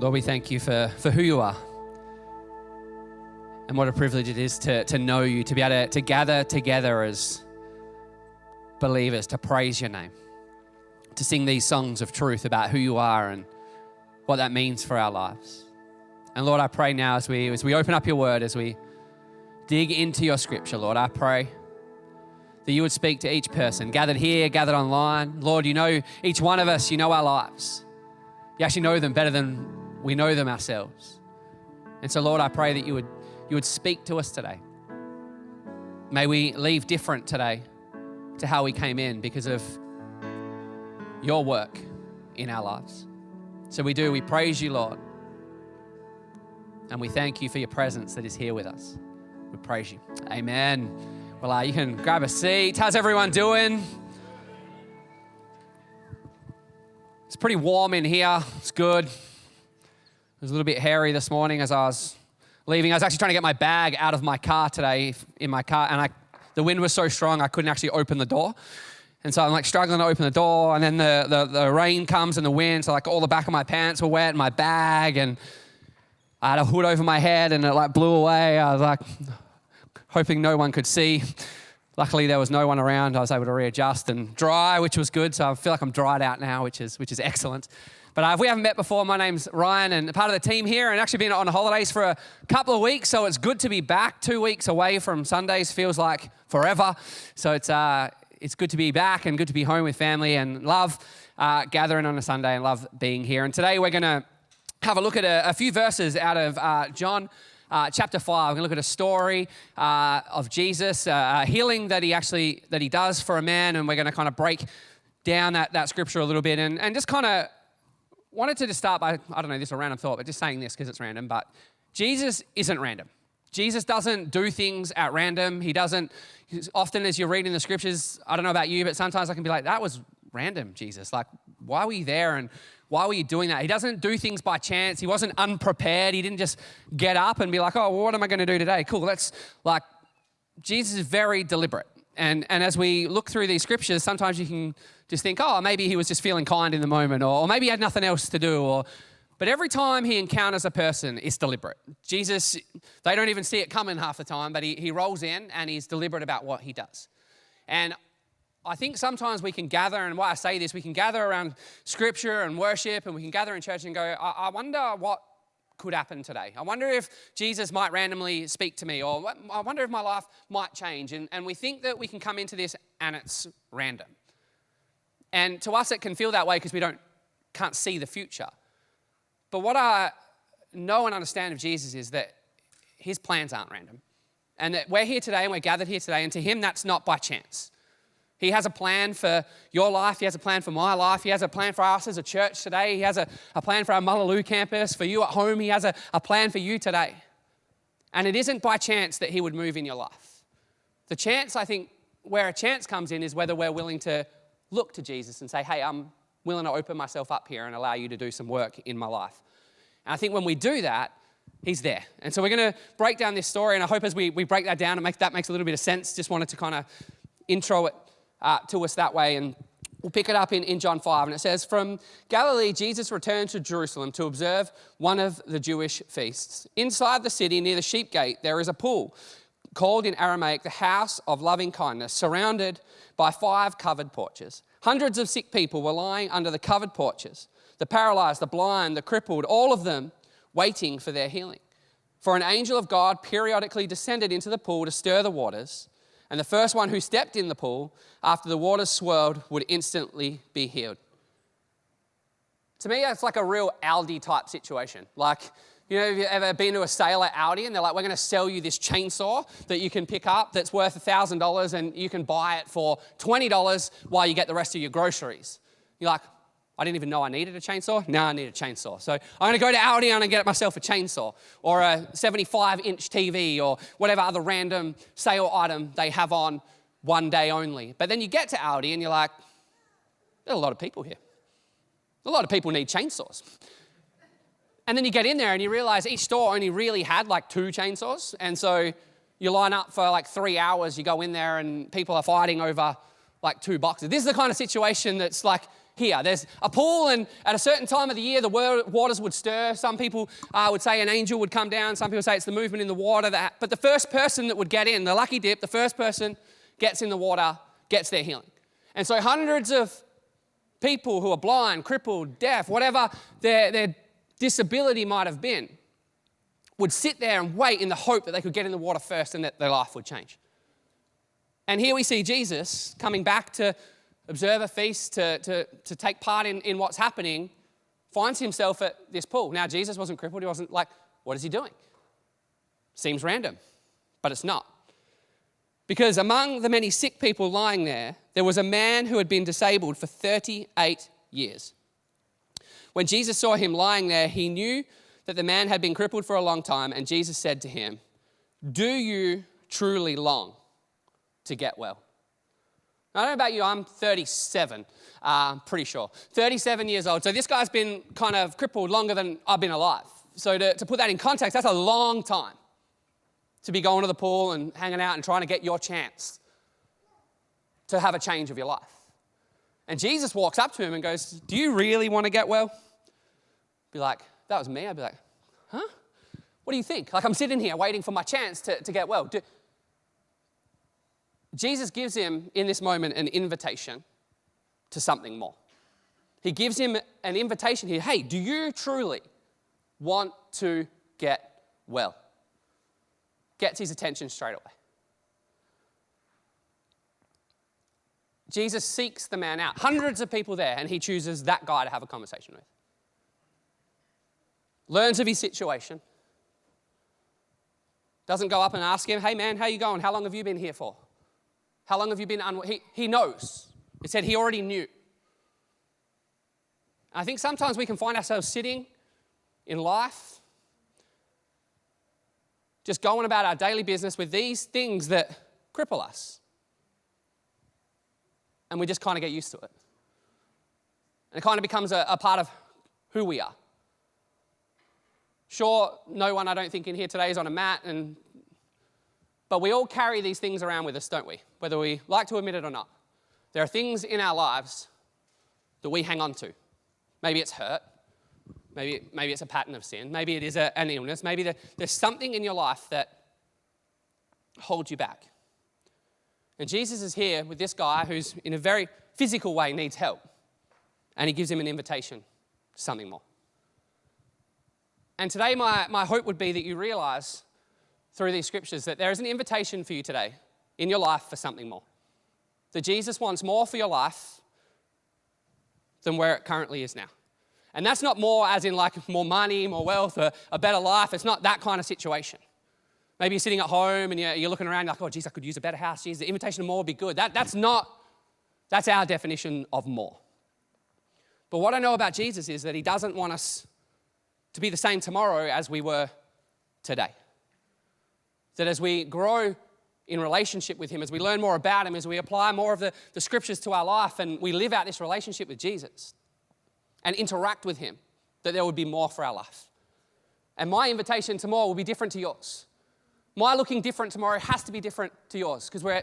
Lord, we thank you for who you are. And what a privilege it is to know you, to be able to gather together as believers, to praise your name, to sing these songs of truth about who you are and what that means for our lives. And Lord, I pray now as we open up your word, as we dig into your scripture, Lord, I pray that you would speak to each person, gathered here, gathered online. Lord, you know each one of us, you know our lives. You actually know them better than we know them ourselves. And so, Lord, I pray that you would speak to us today. May we leave different today to how we came in because of your work in our lives. So we praise you, Lord. And we thank you for your presence that is here with us. We praise you. Amen. Well, you can grab a seat. How's everyone doing? It's pretty warm in here. It's good. It was a little bit hairy this morning as I was leaving. I was actually trying to get my bag out of my car today, in my car, and the wind was so strong I couldn't actually open the door. And so I'm like struggling to open the door, and then the rain comes and the wind, so like all the back of my pants were wet, and my bag, and I had a hood over my head and it like blew away. I was like hoping no one could see. Luckily there was no one around. I was able to readjust and dry, which was good. So I feel like I'm dried out now, which is excellent. But if we haven't met before, my name's Ryan and part of the team here, and actually been on holidays for a couple of weeks. So it's good to be back. 2 weeks away from Sundays feels like forever. So it's good to be back and good to be home with family, and love gathering on a Sunday and love being here. And today we're going to have a look at a few verses out of John chapter 5. We're going to look at a story of Jesus, a healing that he does for a man, and we're going to kind of break down that scripture a little bit, and just kind of wanted to just start by, I don't know, this is a random thought, but just saying this because it's random, but Jesus isn't random. Jesus doesn't do things at random. He doesn't, often as you're reading the scriptures, I don't know about you, but sometimes I can be like, that was random, Jesus. Like, why were you there and why were you doing that? He doesn't do things by chance. He wasn't unprepared. He didn't just get up and be like, oh, well, what am I going to do today? Cool, Jesus is very deliberate. And as we look through these scriptures, sometimes you can just think, oh, maybe he was just feeling kind in the moment, or maybe he had nothing else to do, but every time he encounters a person, it's deliberate. Jesus, they don't even see it coming half the time, but he rolls in and he's deliberate about what he does. And I think sometimes we can gather, and why I say this, we can gather around scripture and worship, and we can gather in church and go, I wonder what could happen today. I wonder if Jesus might randomly speak to me, or I wonder if my life might change. And we think that we can come into this and it's random. And to us it can feel that way because we can't see the future. But what I know and understand of Jesus is that his plans aren't random. And that we're here today and we're gathered here today, and to him that's not by chance. He has a plan for your life. He has a plan for my life. He has a plan for us as a church today. He has a plan for our Mullaloo campus, for you at home. He has a plan for you today. And it isn't by chance that he would move in your life. The chance, I think, where a chance comes in is whether we're willing to look to Jesus and say, hey, I'm willing to open myself up here and allow you to do some work in my life. And I think when we do that, he's there. And so we're going to break down this story, and I hope as we break that down, that makes a little bit of sense. Just wanted to kind of intro it to us that way, and we'll pick it up in John 5, and it says, from Galilee, Jesus returned to Jerusalem to observe one of the Jewish feasts. Inside the city, near the sheep gate, there is a pool, called in Aramaic the House of Loving Kindness, surrounded by 5 covered porches. Hundreds of sick people were lying under the covered porches, the paralyzed, the blind, the crippled, all of them waiting for their healing. For an angel of God periodically descended into the pool to stir the waters, and the first one who stepped in the pool after the waters swirled would instantly be healed. To me, that's like a real Aldi type situation. Like, you know, have you ever been to a sale at Aldi and they're like, we're going to sell you this chainsaw that you can pick up that's worth $1,000 and you can buy it for $20 while you get the rest of your groceries. You're like, I didn't even know I needed a chainsaw. Now I need a chainsaw. So I'm going to go to Aldi and get myself a chainsaw or a 75-inch TV or whatever other random sale item they have on one day only. But then you get to Aldi and you're like, there's a lot of people here. A lot of people need chainsaws. And then you get in there and you realize each store only really had like 2 chainsaws. And so you line up for like 3 hours. You go in there and people are fighting over like 2 boxes. This is the kind of situation that's like here. There's a pool, and at a certain time of the year, the waters would stir. Some people would say an angel would come down. Some people say it's the movement in the water. But the first person that would get in, the lucky dip, the first person gets in the water, gets their healing. And so hundreds of people who are blind, crippled, deaf, whatever their disability might have been, would sit there and wait in the hope that they could get in the water first and that their life would change. And here we see Jesus coming back to observe a feast, to take part in what's happening, finds himself at this pool. Now, Jesus wasn't crippled. He wasn't like, what is he doing? Seems random, but it's not. Because among the many sick people lying there was a man who had been disabled for 38 years. When Jesus saw him lying there, he knew that the man had been crippled for a long time, and Jesus said to him, "Do you truly long to get well?" I don't know about you, I'm 37, pretty sure. 37 years old. So this guy's been kind of crippled longer than I've been alive. So to put that in context, that's a long time to be going to the pool and hanging out and trying to get your chance to have a change of your life. And Jesus walks up to him and goes, "Do you really want to get well?" Be like, "That was me." I'd be like, "Huh? What do you think?" Like, I'm sitting here waiting for my chance to get well. Jesus gives him, in this moment, an invitation to something more. He gives him an invitation here. Hey, do you truly want to get well? Gets his attention straight away. Jesus seeks the man out. Hundreds of people there, and he chooses that guy to have a conversation with. Learns of his situation. Doesn't go up and ask him, "Hey man, how you going? How long have you been here for? How long have you been unwell?" He knows. It said he already knew. I think sometimes we can find ourselves sitting in life, just going about our daily business with these things that cripple us. And we just kind of get used to it. And it kind of becomes a part of who we are. Sure, no one, I don't think, in here today is on a mat, but we all carry these things around with us, don't we? Whether we like to admit it or not. There are things in our lives that we hang on to. Maybe it's hurt. Maybe it's a pattern of sin. Maybe it is an illness. Maybe there's something in your life that holds you back. And Jesus is here with this guy who's, in a very physical way, needs help. And he gives him an invitation to something more. And today my hope would be that you realize through these scriptures that there is an invitation for you today in your life for something more. That Jesus wants more for your life than where it currently is now. And that's not more as in like more money, more wealth, a better life. It's not that kind of situation. Maybe you're sitting at home and you're looking around like, "Oh, geez, I could use a better house. Geez, the invitation to more would be good." That's our definition of more. But what I know about Jesus is that he doesn't want us to be the same tomorrow as we were today. That as we grow in relationship with him, as we learn more about him, as we apply more of the scriptures to our life and we live out this relationship with Jesus and interact with him, that there would be more for our life. And my invitation to more will be different to yours. My looking different tomorrow has to be different to yours because we're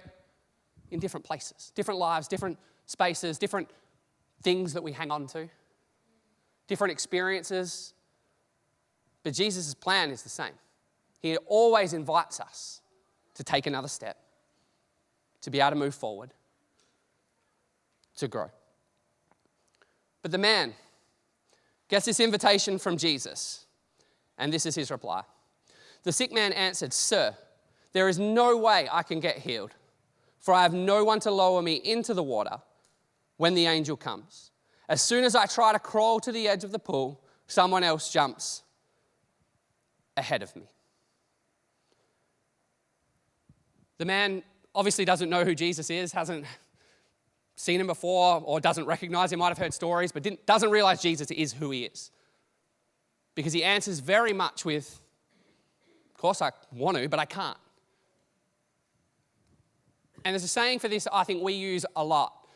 in different places, different lives, different spaces, different things that we hang on to, different experiences. But Jesus' plan is the same. He always invites us to take another step, to be able to move forward, to grow. But the man gets this invitation from Jesus, and this is his reply. The sick man answered, "Sir, there is no way I can get healed, for I have no one to lower me into the water when the angel comes. As soon as I try to crawl to the edge of the pool, someone else jumps ahead of me." The man obviously doesn't know who Jesus is, hasn't seen him before or doesn't recognize him, might have heard stories, but doesn't realize Jesus is who he is. Because he answers very much with, "Of course I want to, but I can't." And there's a saying for this I think we use a lot.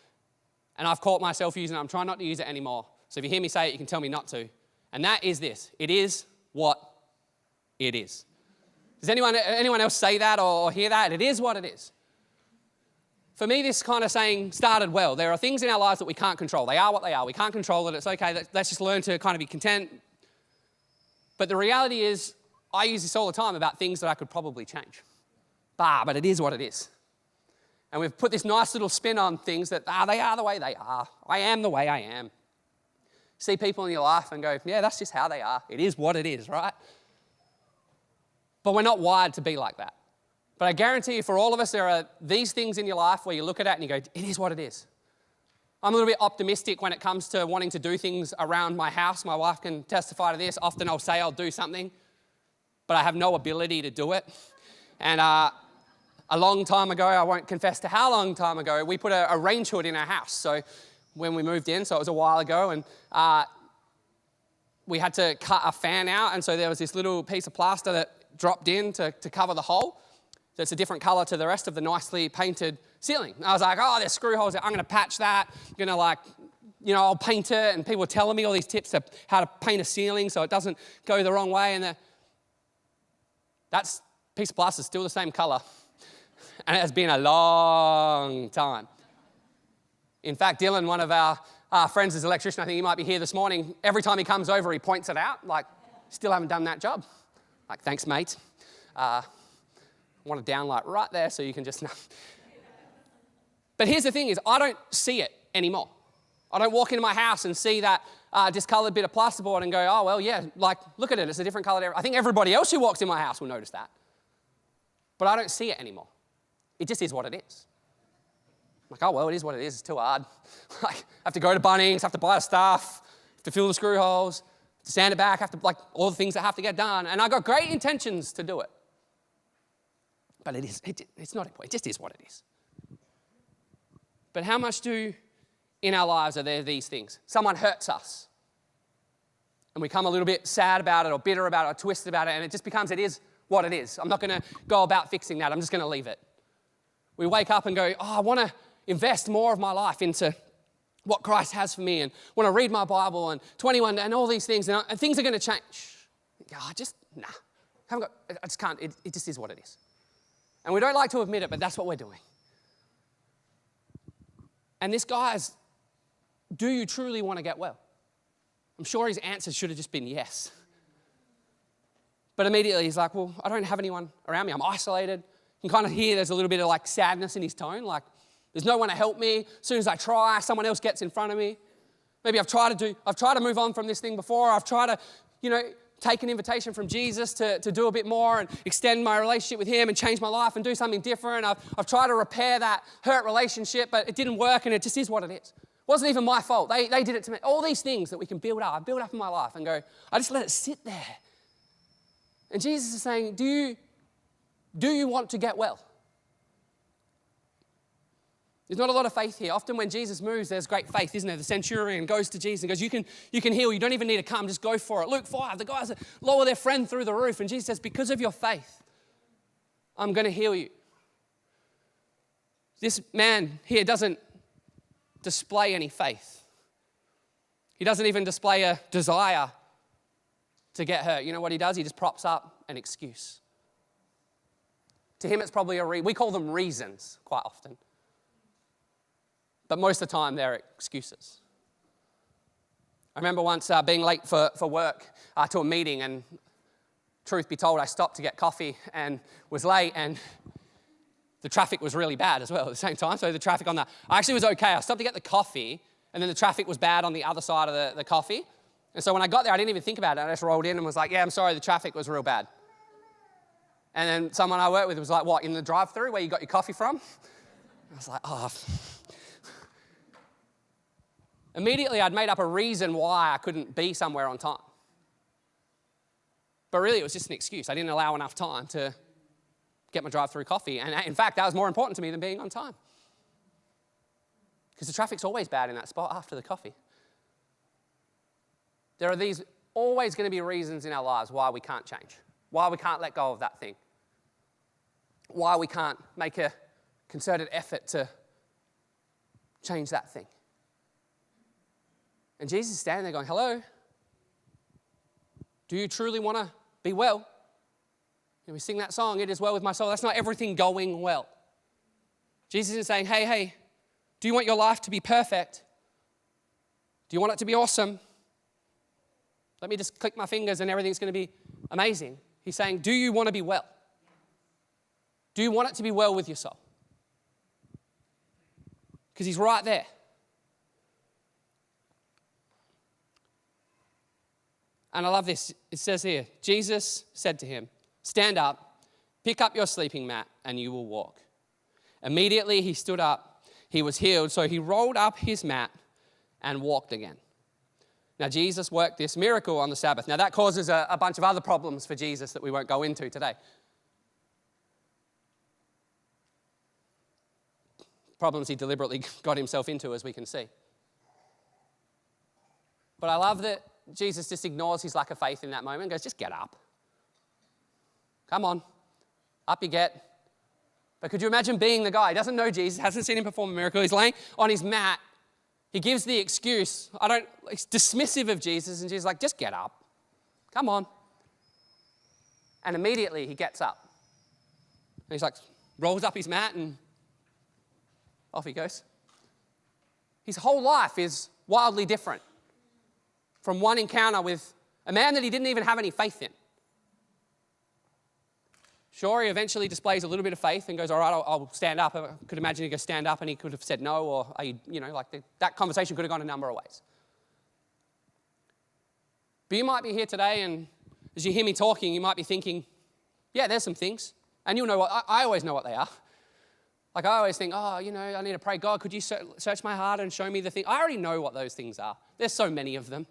And I've caught myself using it. I'm trying not to use it anymore. So if you hear me say it, you can tell me not to. And that is this: it is what it is. Does anyone else say that or hear that? It is what it is. for me, this kind of saying started well. There are things in our lives that we can't control. They are what they are. We can't control it. It's okay. Let's just learn to kind of be content. But the reality is, I use this all the time about things that I could probably change. But it is what it is. And we've put this nice little spin on things that they are the way they are. I am the way I am. See people in your life and go, yeah, that's just how they are. It is what it is, right? But we're not wired to be like that. But I guarantee you, for all of us, there are these things in your life where you look at it and you go, it is what it is. I'm a little bit optimistic when it comes to wanting to do things around my house. My wife can testify to this. Often I'll say I'll do something, but I have no ability to do it. And a long time ago, I won't confess to how long time ago, we put a range hood in our house. So when we moved in, so it was a while ago, and we had to cut a fan out, and so there was this little piece of plaster that dropped in to cover the hole. That's a different color to the rest of the nicely painted ceiling. And I was like, oh, there's screw holes. I'm going to patch that. I'm going to I'll paint it. And people were telling me all these tips of how to paint a ceiling so it doesn't go the wrong way. And that piece of plaster is still the same color. And it has been a long time. In fact, Dylan, one of our friends is an electrician. I think he might be here this morning. Every time he comes over, he points it out. Like, still haven't done that job. Like, thanks, mate. I want to downlight right there so you can just know. But here's the thing is, I don't see it anymore. I don't walk into my house and see that discolored bit of plasterboard and go, oh, well, yeah, like, look at it. It's a different color. I think everybody else who walks in my house will notice that. But I don't see it anymore. It just is what it is. I'm like, oh, well, it is what it is. It's too hard. Like, I have to go to Bunnings, have to buy the stuff, have to fill the screw holes, have to sand it back, have to, like, all the things that have to get done. And I got great intentions to do it. But it's not important. It just is what it is. But how much in our lives are there these things? Someone hurts us. And we become a little bit sad about it or bitter about it or twisted about it. And it just becomes, it is what it is. I'm not going to go about fixing that. I'm just going to leave it. We wake up and go, oh, I want to invest more of my life into what Christ has for me and want to read my Bible and 21 and all these things. And things are going to change. I just can't. It just is what it is. And we don't like to admit it, but that's what we're doing. And this guy's, do you truly want to get well? I'm sure his answer should have just been yes. But immediately he's like, well, I don't have anyone around me. I'm isolated. You can kind of hear there's a little bit of like sadness in his tone. Like, there's no one to help me. As soon as I try, someone else gets in front of me. Maybe I've tried to move on from this thing before. I've tried to, take an invitation from Jesus to do a bit more and extend my relationship with him and change my life and do something different. I've tried to repair that hurt relationship, but it didn't work, and it just is what it is. It wasn't even my fault. They did it to me. All these things that we can build up. I build up in my life and go, I just let it sit there. And Jesus is saying, do you want to get well? There's not a lot of faith here. Often when Jesus moves, there's great faith, isn't there? The centurion goes to Jesus and goes, you can heal. You don't even need to come. Just go for it. Luke 5, the guys lower their friend through the roof. And Jesus says, because of your faith, I'm going to heal you. This man here doesn't display any faith. He doesn't even display a desire to get hurt. You know what he does? He just props up an excuse. To him, it's probably we call them reasons quite often. But most of the time, they're excuses. I remember once being late for work to a meeting, and truth be told, I stopped to get coffee and was late, and the traffic was really bad as well at the same time. So the traffic I actually was okay. I stopped to get the coffee, and then the traffic was bad on the other side of the coffee. And so when I got there, I didn't even think about it. I just rolled in and was like, yeah, I'm sorry, the traffic was real bad. And then someone I worked with was like, what, in the drive-thru where you got your coffee from? I was like, oh. Immediately, I'd made up a reason why I couldn't be somewhere on time. But really, it was just an excuse. I didn't allow enough time to get my drive-through coffee. And in fact, that was more important to me than being on time. Because the traffic's always bad in that spot after the coffee. There are these always going to be reasons in our lives why we can't change, why we can't let go of that thing, why we can't make a concerted effort to change that thing. And Jesus is standing there going, hello, do you truly want to be well? And we sing that song, It Is Well With My Soul. That's not everything going well. Jesus isn't saying, hey, do you want your life to be perfect? Do you want it to be awesome? Let me just click my fingers and everything's going to be amazing. He's saying, do you want to be well? Do you want it to be well with your soul? Because he's right there. And I love this. It says here, Jesus said to him, stand up, pick up your sleeping mat, and you will walk. Immediately he stood up, he was healed, so he rolled up his mat and walked again. Now Jesus worked this miracle on the Sabbath. Now that causes a bunch of other problems for Jesus that we won't go into today. Problems he deliberately got himself into, as we can see. But I love that Jesus just ignores his lack of faith in that moment and goes, just get up. Come on, up you get. But could you imagine being the guy? He doesn't know Jesus, hasn't seen him perform a miracle. He's laying on his mat. He gives the excuse. It's dismissive of Jesus, and Jesus is like, just get up. Come on. And immediately he gets up. And he's like, rolls up his mat and off he goes. His whole life is wildly different from one encounter with a man that he didn't even have any faith in. Sure, he eventually displays a little bit of faith and goes, all right, I'll stand up. I could imagine he goes stand up and he could have said no, or, that conversation could have gone a number of ways. But you might be here today, and as you hear me talking, you might be thinking, yeah, there's some things. And you'll know what, I always know what they are. Like I always think, I need to pray, God, could you search my heart and show me the thing? I already know what those things are. There's so many of them.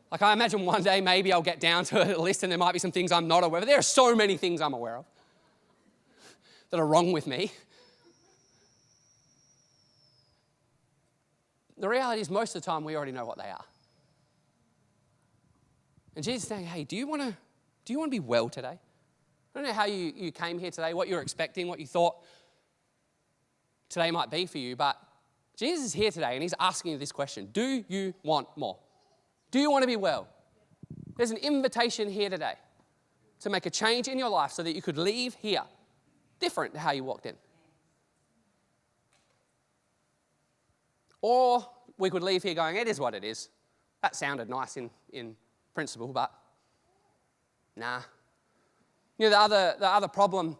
Like I imagine one day maybe I'll get down to a list and there might be some things I'm not aware of. There are so many things I'm aware of that are wrong with me. The reality is most of the time we already know what they are. And Jesus is saying, hey, do you want to be well today? I don't know how you came here today, what you were expecting, what you thought today might be for you, but Jesus is here today and he's asking you this question. Do you want more? Do you want to be well? There's an invitation here today to make a change in your life so that you could leave here different to how you walked in. Or we could leave here going, it is what it is. That sounded nice in principle, but nah. You know, the other problem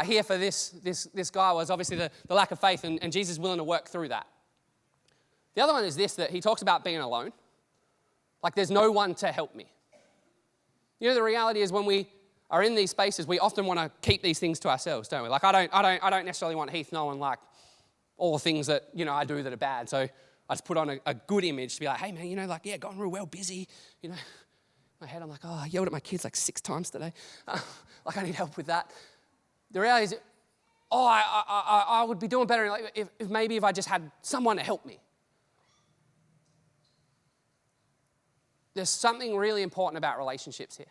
here for this guy was obviously the lack of faith, and Jesus is willing to work through that. The other one is this, that he talks about being alone. Like there's no one to help me. You know, the reality is when we are in these spaces, we often want to keep these things to ourselves, don't we? Like I don't necessarily want Heath knowing like all the things that, I do that are bad. So I just put on a good image to be like, hey man, going real well, busy. In my head I'm like, I yelled at my kids like 6 times today. Like I need help with that. The reality is, I would be doing better if I just had someone to help me. There's something really important about relationships here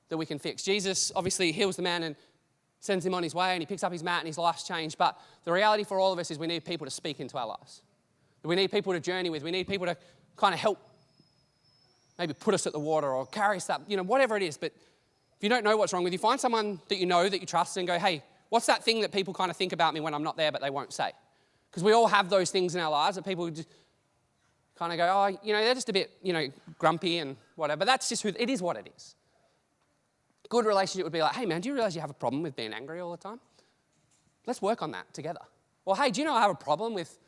that we can fix. Jesus obviously heals the man and sends him on his way, and he picks up his mat and his life's changed. But the reality for all of us is we need people to speak into our lives. We need people to journey with. We need people to kind of help maybe put us at the water or carry us up, whatever it is. But if you don't know what's wrong with you, find someone that you know, that you trust, and go, hey, what's that thing that people kind of think about me when I'm not there but they won't say? Because we all have those things in our lives that people just kind of go, they're just a bit, grumpy and whatever. But that's just it is what it is. Good relationship would be like, hey man, do you realize you have a problem with being angry all the time? Let's work on that together. Or hey, do you know I have a problem with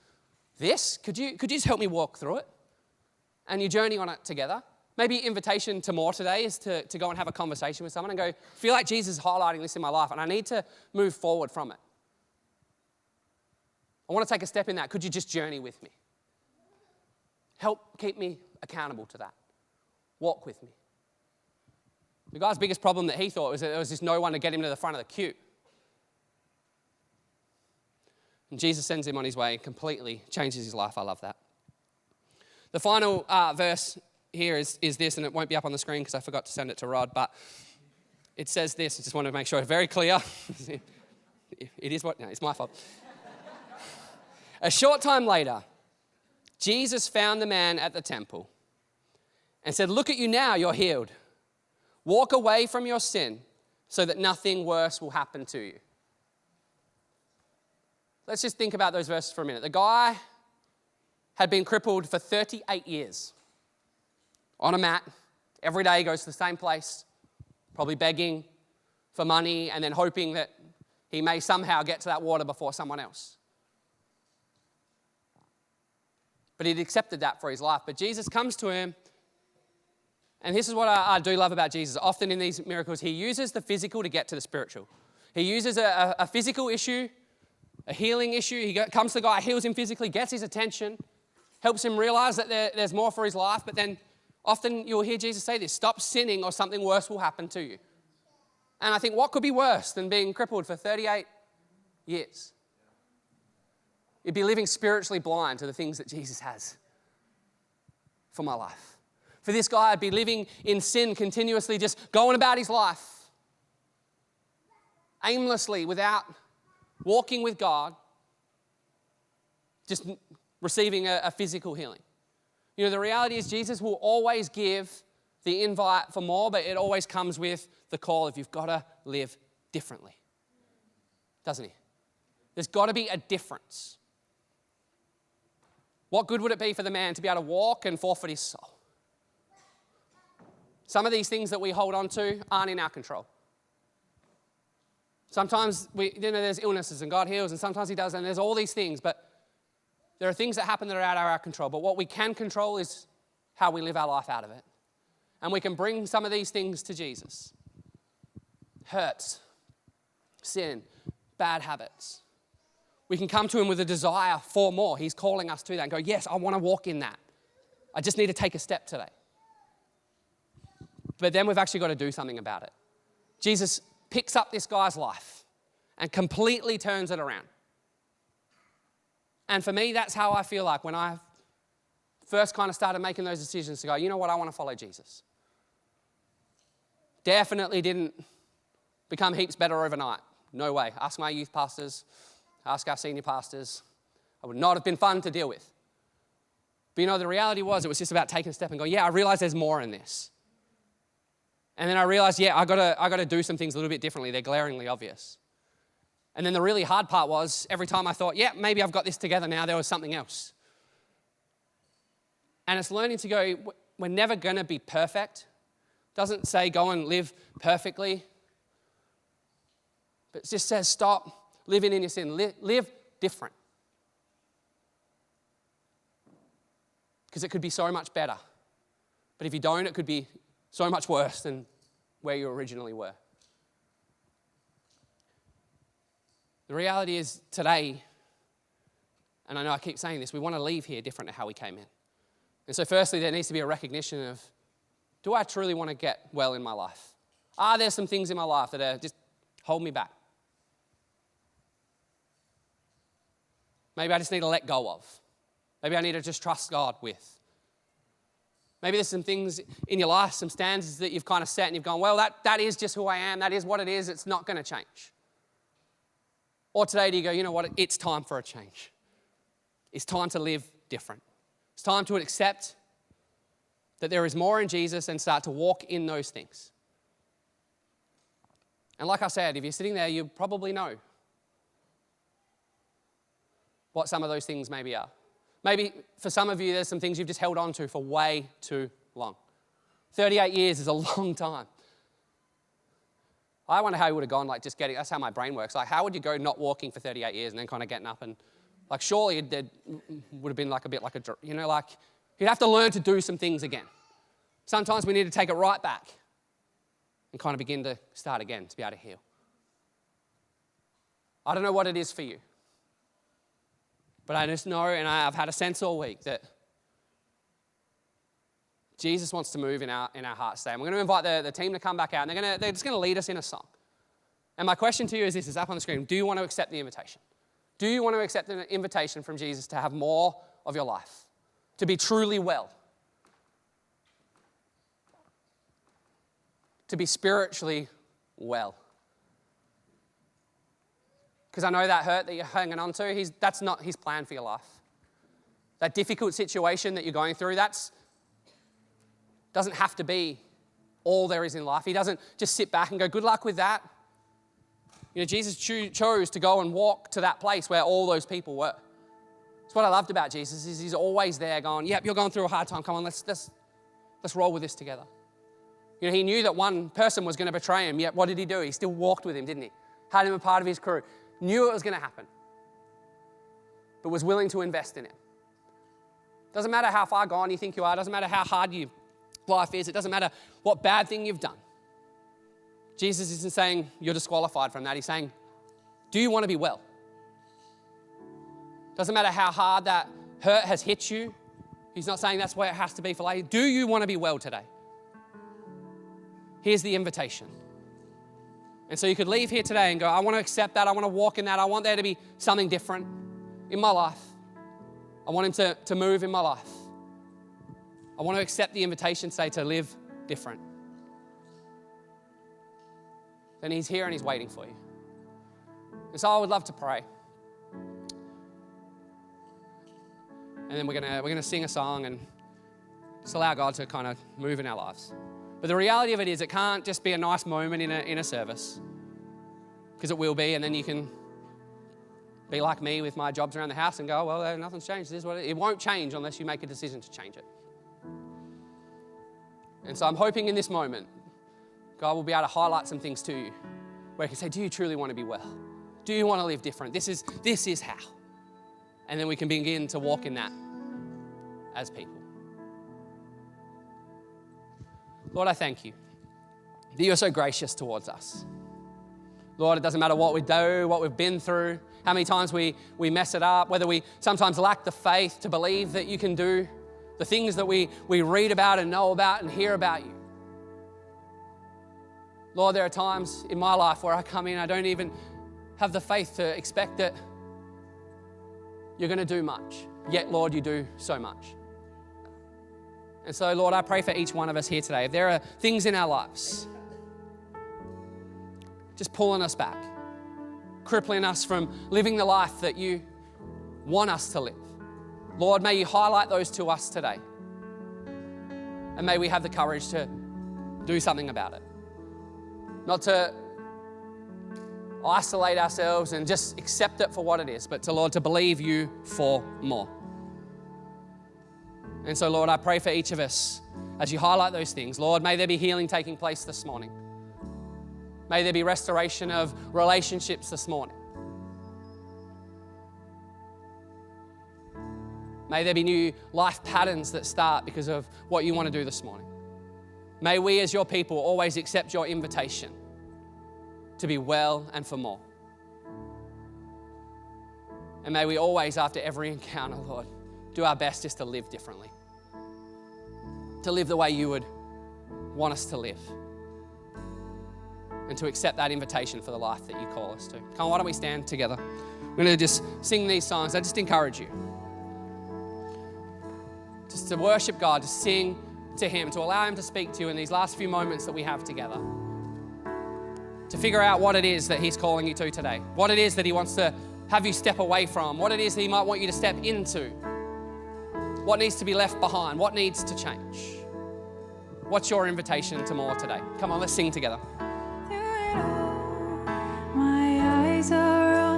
this? Could you just help me walk through it? And you journey on it together. Maybe invitation to more today is to go and have a conversation with someone and go, I feel like Jesus is highlighting this in my life and I need to move forward from it. I want to take a step in that. Could you just journey with me? Help keep me accountable to that. Walk with me. The guy's biggest problem that he thought was that there was just no one to get him to the front of the queue. And Jesus sends him on his way and completely changes his life. I love that. The final verse here is this, and it won't be up on the screen because I forgot to send it to Rod, but it says this. I just want to make sure it's very clear. It's my fault. A short time later, Jesus found the man at the temple and said, look at you now, you're healed. Walk away from your sin so that nothing worse will happen to you. Let's just think about those verses for a minute. The guy had been crippled for 38 years on a mat. Every day he goes to the same place, probably begging for money and then hoping that he may somehow get to that water before someone else. But he'd accepted that for his life. But Jesus comes to him, and this is what I do love about Jesus. Often in these miracles, he uses the physical to get to the spiritual. He uses a physical issue, a healing issue. He comes to the guy, heals him physically, gets his attention, helps him realize that there's more for his life. But then often you'll hear Jesus say this, stop sinning or something worse will happen to you. And I think what could be worse than being crippled for 38 years? You'd be living spiritually blind to the things that Jesus has for my life. For this guy, I'd be living in sin continuously, just going about his life aimlessly without walking with God, just receiving a physical healing. You know, the reality is Jesus will always give the invite for more, but it always comes with the call of you've got to live differently. Doesn't he? There's got to be a difference. What good would it be for the man to be able to walk and forfeit his soul? Some of these things that we hold on to aren't in our control. Sometimes there's illnesses and God heals, and sometimes he does, and there's all these things, but there are things that happen that are out of our control. But what we can control is how we live our life out of it. And we can bring some of these things to Jesus. Hurts, sin, bad habits. We can come to him with a desire for more. He's calling us to that and go, yes, I want to walk in that. I just need to take a step today. But then we've actually got to do something about it. Jesus picks up this guy's life and completely turns it around. And for me, that's how I feel like when I first kind of started making those decisions to go, you know what, I want to follow Jesus. Definitely didn't become heaps better overnight. No way. Ask my youth pastors, ask our senior pastors. I would not have been fun to deal with. But you know, the reality was it was just about taking a step and going, yeah, I realize there's more in this. And then I realized, yeah, I got to do some things a little bit differently. They're glaringly obvious. And then the really hard part was every time I thought, yeah, maybe I've got this together now, there was something else. And it's learning to go, we're never going to be perfect. Doesn't say go and live perfectly. But it just says stop living in your sin. Live different. Because it could be so much better. But if you don't, it could be so much worse than where you originally were. The reality is today, and I know I keep saying this, we want to leave here different to how we came in. And so firstly, there needs to be a recognition of, do I truly want to get well in my life? Are there some things in my life that are just hold me back? Maybe I just need to let go of. Maybe I need to just trust God with. Maybe there's some things in your life, some standards that you've kind of set and you've gone, well, that is just who I am. That is what it is. It's not going to change. Or today do you go, you know what? It's time for a change. It's time to live different. It's time to accept that there is more in Jesus and start to walk in those things. And like I said, if you're sitting there, you probably know what some of those things maybe are. Maybe for some of you, there's some things you've just held on to for way too long. 38 years is a long time. I wonder how you would have gone, like just getting, that's how my brain works. Like how would you go not walking for 38 years and then kind of getting up and, like surely it would have been like a bit like a, you know, like you'd have to learn to do some things again. Sometimes we need to take it right back and kind of begin to start again to be able to heal. I don't know what it is for you. But I just know, and I've had a sense all week that Jesus wants to move in our hearts today. And we're going to invite the team to come back out, and they're just going to lead us in a song. And my question to you is this, is up on the screen. Do you want to accept the invitation? Do you want to accept an invitation from Jesus to have more of your life? To be truly well? To be spiritually well? Because I know that hurt that you're hanging on to, that's not his plan for your life. That difficult situation that you're going through, doesn't have to be all there is in life. He doesn't just sit back and go, good luck with that. Jesus chose to go and walk to that place where all those people were. It's what I loved about Jesus is he's always there going, yep, you're going through a hard time. Come on, let's roll with this together. He knew that one person was going to betray him, yet what did he do? He still walked with him, didn't he? Had him a part of his crew. Knew it was going to happen, but was willing to invest in it. Doesn't matter how far gone you think you are. Doesn't matter how hard your life is. It doesn't matter what bad thing you've done. Jesus isn't saying you're disqualified from that. He's saying, do you want to be well? Doesn't matter how hard that hurt has hit you. He's not saying that's where it has to be for later. Do you want to be well today? Here's the invitation. And so you could leave here today and go, I want to accept that. I want to walk in that. I want there to be something different in my life. I want him to move in my life. I want to accept the invitation, say, to live different. Then he's here and he's waiting for you. And so I would love to pray. And then we're gonna sing a song and just allow God to kind of move in our lives. But the reality of it is it can't just be a nice moment in a service, because it will be, and then you can be like me with my jobs around the house and go, well, nothing's changed. This is what it won't change unless you make a decision to change it. And so I'm hoping in this moment, God will be able to highlight some things to you where he can say, do you truly want to be well? Do you want to live different? This is how. And then we can begin to walk in that as people. Lord, I thank you that you're so gracious towards us. Lord, it doesn't matter what we do, what we've been through, how many times we mess it up, whether we sometimes lack the faith to believe that you can do the things that we read about and know about and hear about you. Lord, there are times in my life where I come in, I don't even have the faith to expect that you're going to do much. Yet, Lord, you do so much. And so, Lord, I pray for each one of us here today. If there are things in our lives just pulling us back, crippling us from living the life that you want us to live, Lord, may you highlight those to us today. And may we have the courage to do something about it. Not to isolate ourselves and just accept it for what it is, but to, Lord, to believe you for more. And so, Lord, I pray for each of us as you highlight those things. Lord, may there be healing taking place this morning. May there be restoration of relationships this morning. May there be new life patterns that start because of what you want to do this morning. May we as your people always accept your invitation to be well and for more. And may we always, after every encounter, Lord, do our best just to live differently. To live the way you would want us to live. And to accept that invitation for the life that you call us to. Come on, why don't we stand together? We're going to just sing these songs. I just encourage you just to worship God, to sing to him, to allow him to speak to you in these last few moments that we have together. To figure out what it is that he's calling you to today. What it is that he wants to have you step away from. What it is that he might want you to step into. What needs to be left behind. What needs to change. What's your invitation to more today? Come on, let's sing together. My eyes are on